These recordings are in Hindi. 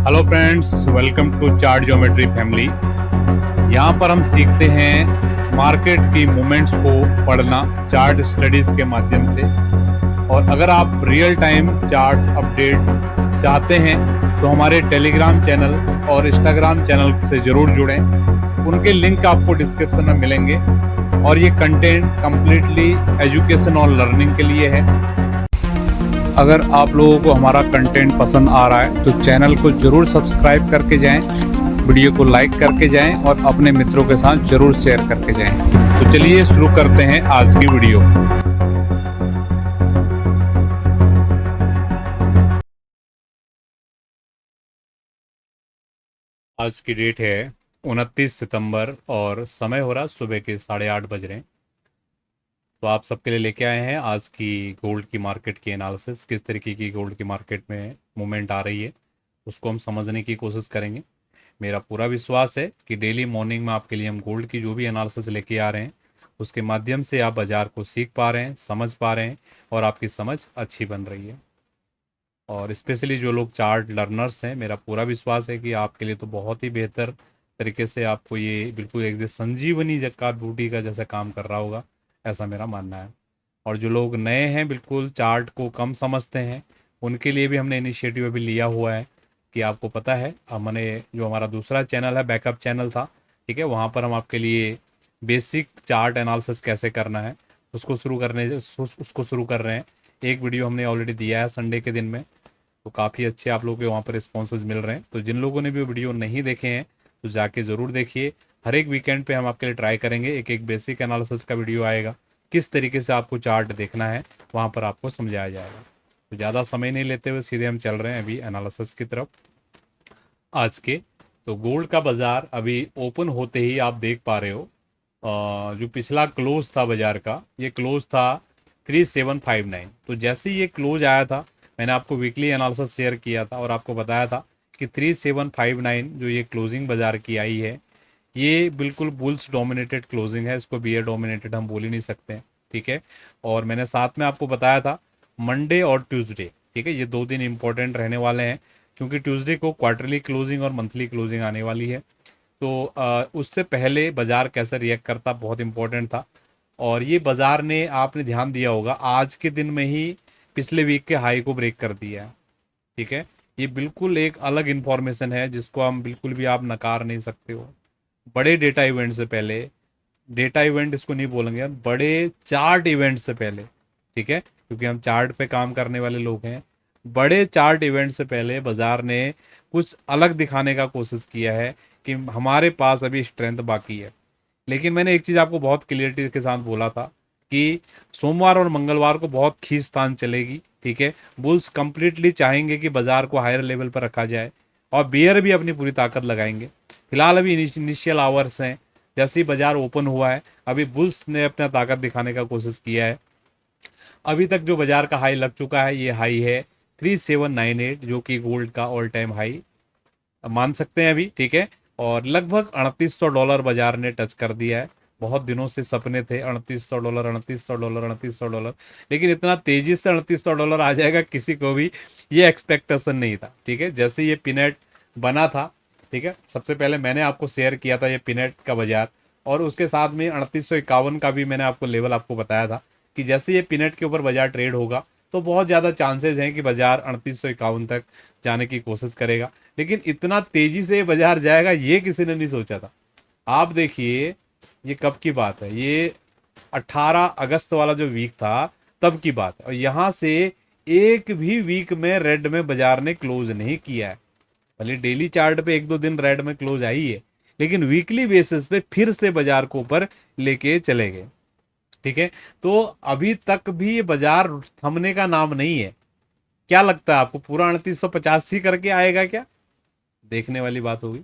Hello friends, welcome to chart geometry family. यहाँ पर हम सीखते हैं मार्केट की मूवमेंट्स को पढ़ना चार्ट स्टडीज के माध्यम से। और अगर आप रियल टाइम चार्ट्स अपडेट चाहते हैं तो हमारे टेलीग्राम चैनल और इंस्टाग्राम चैनल से जरूर जुड़ें। उनके लिंक आपको डिस्क्रिप्शन में मिलेंगे और ये कंटेंट कंप्लीटली एजुकेशन और लर्निंग के लिए है। अगर आप लोगों को हमारा कंटेंट पसंद आ रहा है तो चैनल को जरूर सब्सक्राइब करके जाएं, वीडियो को लाइक करके जाएं और अपने मित्रों के साथ जरूर शेयर करके जाएं। तो चलिए शुरू करते हैं आज की वीडियो। आज की डेट है 29 सितंबर और समय हो रहा सुबह के 8:30 बज रहे हैं। तो आप सबके लिए लेके आए हैं आज की गोल्ड की मार्केट की एनालिसिस। किस तरीके की गोल्ड की मार्केट में मूवमेंट आ रही है उसको हम समझने की कोशिश करेंगे। मेरा पूरा विश्वास है कि डेली मॉर्निंग में आपके लिए हम गोल्ड की जो भी एनालिसिस लेके आ रहे हैं उसके माध्यम से आप बाज़ार को सीख पा रहे हैं, समझ पा रहे हैं और आपकी समझ अच्छी बन रही है। और स्पेशली जो लोग चार्ट लर्नर्स हैं, मेरा पूरा विश्वास है कि आपके लिए तो बहुत ही बेहतर तरीके से आपको ये बिल्कुल एक संजीवनी का बूटी का जैसा काम कर रहा होगा, ऐसा मेरा मानना है। और जो लोग नए हैं, बिल्कुल चार्ट को कम समझते हैं, उनके लिए भी हमने इनिशिएटिव अभी लिया हुआ है कि आपको पता है हमने जो हमारा दूसरा चैनल है, बैकअप चैनल था, ठीक है, वहाँ पर हम आपके लिए बेसिक चार्ट एनालिसिस कैसे करना है उसको शुरू कर रहे हैं। एक वीडियो हमने ऑलरेडी दिया है संडे के दिन में, तो काफ़ी अच्छे आप लोगों के वहाँ पर रिस्पॉन्सेज मिल रहे हैं। तो जिन लोगों ने भी वीडियो नहीं देखे हैं तो जाके ज़रूर देखिए। हर एक वीकेंड पे हम आपके लिए ट्राई करेंगे, एक एक बेसिक एनालिसिस का वीडियो आएगा, किस तरीके से आपको चार्ट देखना है वहाँ पर आपको समझाया जाएगा। तो ज़्यादा समय नहीं लेते हुए सीधे हम चल रहे हैं अभी एनालिसिस की तरफ आज के। तो गोल्ड का बाज़ार अभी ओपन होते ही आप देख पा रहे हो, जो पिछला क्लोज था बाज़ार का, ये क्लोज था 3759। तो जैसे ही ये क्लोज आया था, मैंने आपको वीकली एनालिसिस शेयर किया था और आपको बताया था कि 3759 जो ये क्लोजिंग बाज़ार की आई है, ये बिल्कुल बुल्स डोमिनेटेड क्लोजिंग है, इसको बियर डोमिनेटेड हम बोल ही नहीं सकते हैं, ठीक है। और मैंने साथ में आपको बताया था मंडे और ट्यूसडे, ठीक है, ये 2 दिन इंपॉर्टेंट रहने वाले हैं क्योंकि ट्यूसडे को क्वार्टरली क्लोजिंग और मंथली क्लोजिंग आने वाली है। तो उससे पहले बाज़ार कैसे रिएक्ट करता बहुत इंपॉर्टेंट था। और ये बाज़ार ने, आपने ध्यान दिया होगा, आज के दिन में ही पिछले वीक के हाई को ब्रेक कर दिया है, ठीक है। ये बिल्कुल एक अलग इंफॉर्मेशन है जिसको हम बिल्कुल भी आप नकार नहीं सकते हो। बड़े डेटा इवेंट से पहले, डेटा इवेंट इसको नहीं बोलेंगे हम, बड़े चार्ट इवेंट से पहले, ठीक है, क्योंकि हम चार्ट पे काम करने वाले लोग हैं। बड़े चार्ट इवेंट से पहले बाजार ने कुछ अलग दिखाने का कोशिश किया है कि हमारे पास अभी स्ट्रेंथ बाकी है। लेकिन मैंने एक चीज़ आपको बहुत क्लियरिटी के साथ बोला था कि सोमवार और मंगलवार को बहुत खींचतान चलेगी, ठीक है। बुल्स कंप्लीटली चाहेंगे कि बाजार को हायर लेवल पर रखा जाए और बियर भी अपनी पूरी ताकत लगाएंगे। फिलहाल अभी इनिशियल आवर्स हैं, जैसे ही बाजार ओपन हुआ है अभी बुल्स ने अपना ताकत दिखाने का कोशिश किया है। अभी तक जो बाजार का हाई लग चुका है, ये हाई है 3798, जो कि गोल्ड का ऑल टाइम हाई मान सकते हैं अभी, ठीक है। और लगभग $3800 बाजार ने टच कर दिया है। बहुत दिनों से सपने थे $3800, $3800, $3800, लेकिन इतना तेजी से $3800 आ जाएगा किसी को भी ये एक्सपेक्टेशन नहीं था, ठीक है। जैसे ये पिनेट बना था, ठीक है, सबसे पहले मैंने आपको शेयर किया था ये पिनेट का बाजार, और उसके साथ में 3851 का भी मैंने आपको लेवल आपको बताया था कि जैसे ये पिनेट के ऊपर बाजार ट्रेड होगा तो बहुत ज़्यादा चांसेस हैं कि बाजार 3851 तक जाने की कोशिश करेगा। लेकिन इतना तेजी से बाजार जाएगा ये किसी ने नहीं सोचा था। आप देखिए, ये कब की बात है, ये 18 अगस्त वाला जो वीक था तब की बात है, और यहां से एक भी वीक में रेड में बाजार ने क्लोज नहीं किया है। भले डेली चार्ट पे 1-2 दिन रेड में क्लोज आई है, लेकिन वीकली बेसिस पे फिर से बाजार को ऊपर लेके चले गए, ठीक है। तो अभी तक भी ये बाजार थमने का नाम नहीं है। क्या लगता है आपको, पूरा 3850 ही करके आएगा क्या? देखने वाली बात होगी,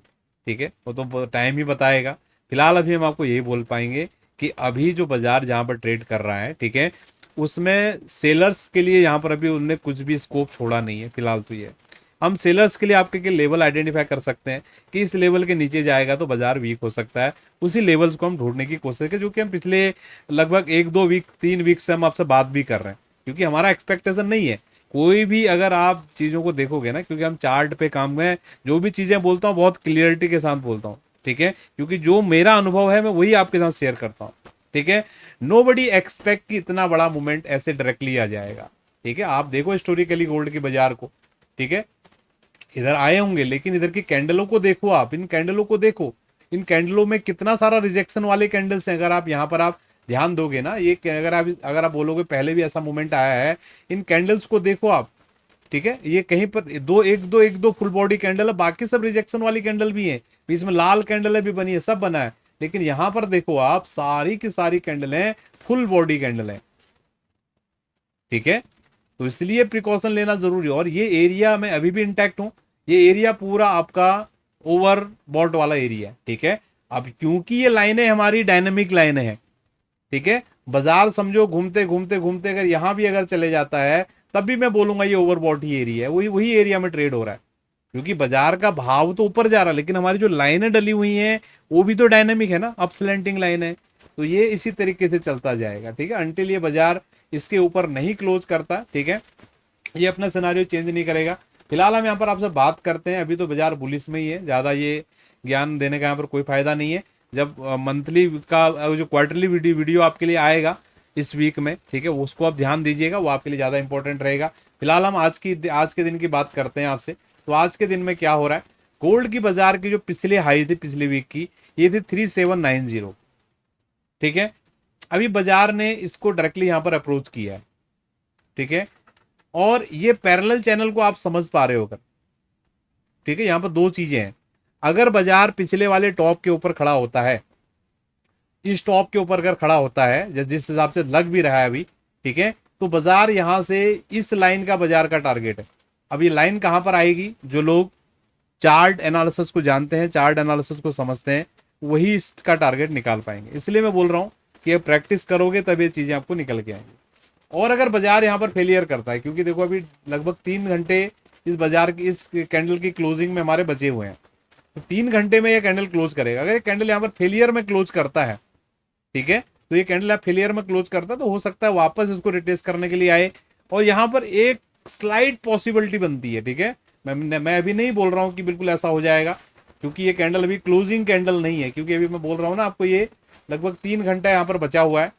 ठीक है, वो तो टाइम ही बताएगा। फिलहाल अभी हम आपको यही बोल पाएंगे कि अभी जो बाजार जहां पर ट्रेड कर रहा है, ठीक है, उसमें सेलर्स के लिए यहाँ पर अभी उनने कुछ भी स्कोप छोड़ा नहीं है। फिलहाल तो ये हम सेलर्स के लिए आपके के लेवल आइडेंटिफाई कर सकते हैं कि इस लेवल के नीचे जाएगा तो बाजार वीक हो सकता है। उसी लेवल्स को हम ढूंढने की कोशिश करें, जो कि हम पिछले लगभग 1-2 वीक 3 वीक से हम आपसे बात भी कर रहे हैं, क्योंकि हमारा एक्सपेक्टेशन नहीं है कोई भी अगर आप चीज़ों को देखोगे ना, क्योंकि हम चार्ट पे काम में, जो भी चीज़ें बोलता हूँ बहुत क्लियरिटी के साथ बोलता हूँ, ठीक है, क्योंकि जो मेरा अनुभव है मैं वही आपके साथ शेयर करता हूँ, ठीक है। नो बडी एक्सपेक्ट कि इतना बड़ा मूवमेंट ऐसे डायरेक्टली आ जाएगा, ठीक है। आप देखो हिस्टोरिकली गोल्ड की बाजार को, ठीक है, इधर आए होंगे, लेकिन इधर की कैंडलों को देखो, आप इन कैंडलों को देखो, इन कैंडलों में कितना सारा रिजेक्शन वाले कैंडल्स हैं। अगर आप यहाँ पर आप ध्यान दोगे ना, ये अगर आप बोलोगे पहले भी ऐसा मूवमेंट आया है, इन कैंडल्स को देखो आप, ठीक है। ये कहीं पर एक दो फुल बॉडी कैंडल है, बाकी सब रिजेक्शन वाली कैंडल भी है, बीच में लाल कैंडल भी बनी है, सब बना है, लेकिन यहां पर देखो आप सारी की सारी कैंडल है फुल बॉडी कैंडल है, ठीक है। तो इसलिए प्रिकॉशन लेना जरूरी है। और ये एरिया में अभी भी इंटैक्ट हूं, ये एरिया पूरा आपका ओवर बॉट वाला एरिया है, ठीक है। अब क्योंकि ये लाइनें हमारी डायनेमिक लाइनें हैं, ठीक है, बाजार समझो घूमते घूमते घूमते अगर यहां भी अगर चले जाता है, तब भी मैं बोलूंगा ये ओवरबॉट ही एरिया है, वही वही एरिया में ट्रेड हो रहा है, क्योंकि बाजार का भाव तो ऊपर जा रहा है, लेकिन हमारी जो लाइनें डली हुई हैं वो भी तो डायनेमिक है ना, अपस्लैंटिंग लाइन है। तो ये इसी तरीके से चलता जाएगा, ठीक है, अंटिल ये बाजार इसके ऊपर नहीं क्लोज करता, ठीक है, ये अपना सिनारियो चेंज नहीं करेगा। फिलहाल हम यहाँ पर आपसे बात करते हैं, अभी तो बाजार बुलिस में ही है, ज्यादा ये ज्ञान देने का यहाँ पर कोई फायदा नहीं है। जब मंथली का जो क्वार्टरली वीडियो आपके लिए आएगा इस वीक में, ठीक है, उसको आप ध्यान दीजिएगा, वो आपके लिए ज्यादा इंपॉर्टेंट रहेगा। फिलहाल हम आज के दिन की बात करते हैं आपसे। तो आज के दिन में क्या हो रहा है, गोल्ड की बाजार की जो पिछले हाई थी पिछले वीक की, ये थी 3790, ठीक है। अभी बाजार ने इसको डायरेक्टली यहां पर अप्रोच किया है, ठीक है, और ये पैरेलल चैनल को आप समझ पा रहे होगा, ठीक है। यहां पर दो चीजें हैं, अगर बाजार पिछले वाले टॉप के ऊपर खड़ा होता है, इस टॉप के ऊपर अगर खड़ा होता है जिस हिसाब से लग भी रहा है अभी, ठीक है, तो बाजार यहां से इस लाइन का बाजार का टारगेट है। अब ये लाइन कहां पर आएगी, जो लोग चार्ट एनालिसिस को जानते हैं, चार्ट एनालिसिस को समझते हैं, वही इसका टारगेट निकाल पाएंगे। इसलिए मैं बोल रहा हूं कि ये प्रैक्टिस करोगे तब ये चीजें आपको निकल के आएंगी। और अगर बाजार यहां पर फेलियर करता है, क्योंकि देखो अभी लगभग 3 घंटे इस बाजार की इस कैंडल की क्लोजिंग में हमारे बचे हुए हैं, तो 3 घंटे में ये कैंडल क्लोज करेगा। अगर ये कैंडल यहाँ पर फेलियर में क्लोज करता है, ठीक है, तो ये कैंडल आप फेलियर में क्लोज करता है, तो हो सकता है वापस इसको रिटेस्ट करने के लिए आए, और यहां पर एक स्लाइट पॉसिबिलिटी बनती है, ठीक है। मैं अभी नहीं बोल रहा हूं कि बिल्कुल ऐसा हो जाएगा, क्योंकि ये कैंडल अभी क्लोजिंग कैंडल नहीं है, क्योंकि अभी मैं बोल रहा हूं ना आपको, ये लगभग 3 घंटा यहाँ पर बचा हुआ है।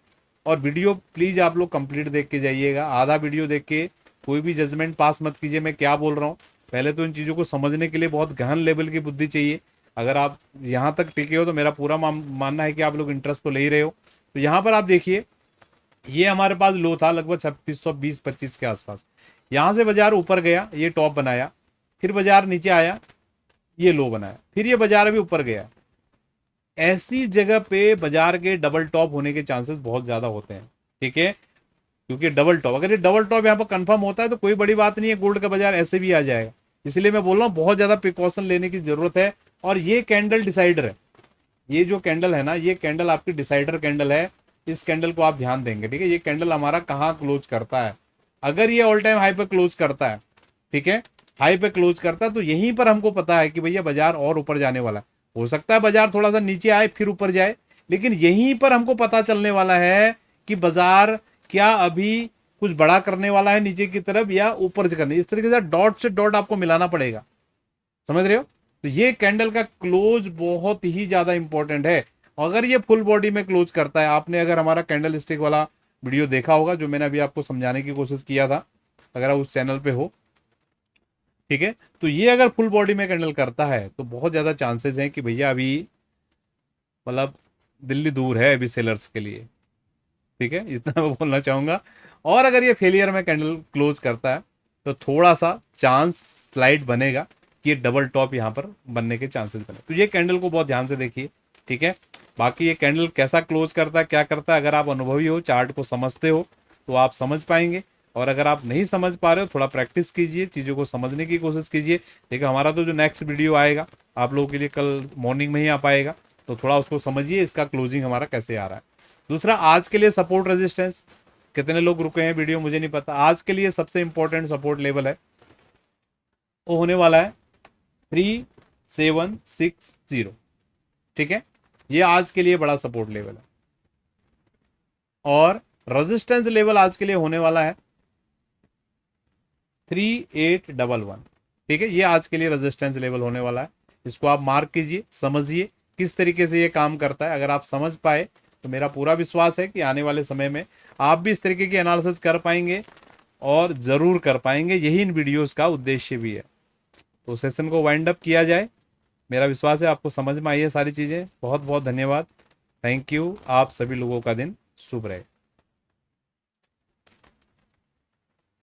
और वीडियो प्लीज आप लोग कंप्लीट देख के जाइएगा, आधा वीडियो देख के कोई भी जजमेंट पास मत कीजिए मैं क्या बोल रहा हूँ। पहले तो इन चीज़ों को समझने के लिए बहुत गहन लेवल की बुद्धि चाहिए। अगर आप यहाँ तक टिके हो तो मेरा पूरा मानना है कि आप लोग इंटरेस्ट तो ले ही रहे हो। तो यहाँ पर आप देखिए, ये हमारे पास लो था लगभग 3620-25 के आसपास, यहाँ से बाजार ऊपर गया, ये टॉप बनाया, फिर बाजार नीचे आया, ये लो बनाया, फिर ये बाजार अभी ऊपर गया। ऐसी जगह पे बाजार के डबल टॉप होने के चांसेस बहुत ज्यादा होते हैं, ठीक है, क्योंकि डबल टॉप, अगर ये डबल टॉप यहाँ पर कंफर्म होता है तो कोई बड़ी बात नहीं है, गोल्ड का बाजार ऐसे भी आ जाएगा। इसलिए मैं बोल रहा हूँ बहुत ज्यादा प्रिकॉशन लेने की जरूरत है। और ये कैंडल डिसाइडर है, ये जो कैंडल है ना, ये कैंडल आपकी डिसाइडर कैंडल है। इस कैंडल को आप ध्यान देंगे, ठीक है, ये कैंडल हमारा कहाँ क्लोज करता है। अगर ये ऑल टाइम हाई पे क्लोज करता है, ठीक है, हाई पे क्लोज करता है, तो यहीं पर हमको पता है कि भैया बाजार और ऊपर जाने वाला है। हो सकता है बाजार थोड़ा सा नीचे आए फिर ऊपर जाए, लेकिन यहीं पर हमको पता चलने वाला है कि बाजार क्या अभी कुछ बड़ा करने वाला है नीचे की तरफ या ऊपर से करने। इस तरीके से डॉट से डॉट आपको मिलाना पड़ेगा, समझ रहे हो। तो ये कैंडल का क्लोज बहुत ही ज्यादा इंपॉर्टेंट है। अगर ये फुल बॉडी में क्लोज करता है, आपने अगर हमारा कैंडल स्टिक वाला वीडियो देखा होगा जो मैंने अभी आपको समझाने की कोशिश किया था, अगर आप उस चैनल पे हो, ठीक है, तो ये अगर फुल बॉडी में कैंडल करता है तो बहुत ज्यादा चांसेस हैं कि भैया अभी मतलब दिल्ली दूर है अभी सेलर्स के लिए, ठीक है, इतना मैं बोलना चाहूंगा। और अगर ये फेलियर में कैंडल क्लोज करता है तो थोड़ा सा चांस स्लाइड बनेगा कि ये डबल टॉप यहाँ पर बनने के चांसेस बने। तो ये कैंडल को बहुत ध्यान से देखिए, ठीक है। बाकी ये कैंडल कैसा क्लोज करता है क्या करता है, अगर आप अनुभवी हो, चार्ट को समझते हो, तो आप समझ पाएंगे। और अगर आप नहीं समझ पा रहे हो, थोड़ा प्रैक्टिस कीजिए, चीज़ों को समझने की कोशिश कीजिए। देखिए हमारा तो जो नेक्स्ट वीडियो आएगा आप लोगों के लिए कल मॉर्निंग में ही आ पाएगा, तो थोड़ा उसको समझिए, इसका क्लोजिंग हमारा कैसे आ रहा है। दूसरा, आज के लिए सपोर्ट रेजिस्टेंस, कितने लोग रुके हैं वीडियो मुझे नहीं पता। आज के लिए सबसे इंपॉर्टेंट सपोर्ट लेवल है वो होने वाला है 3760, ठीक है, ये आज के लिए बड़ा सपोर्ट लेवल है। और रेजिस्टेंस लेवल आज के लिए होने वाला है 3811। ठीक है, ये आज के लिए रेजिस्टेंस लेवल होने वाला है। इसको आप मार्क कीजिए, समझिए किस तरीके से ये काम करता है। अगर आप समझ पाए तो मेरा पूरा विश्वास है कि आने वाले समय में आप भी इस तरीके की एनालिसिस कर पाएंगे और ज़रूर कर पाएंगे। यही इन वीडियोस का उद्देश्य भी है। तो सेशन को वाइंड अप किया जाए। मेरा विश्वास है आपको समझ में आई है सारी चीज़ें। बहुत बहुत धन्यवाद। Thank you. आप सभी लोगों का दिन शुभ रहे।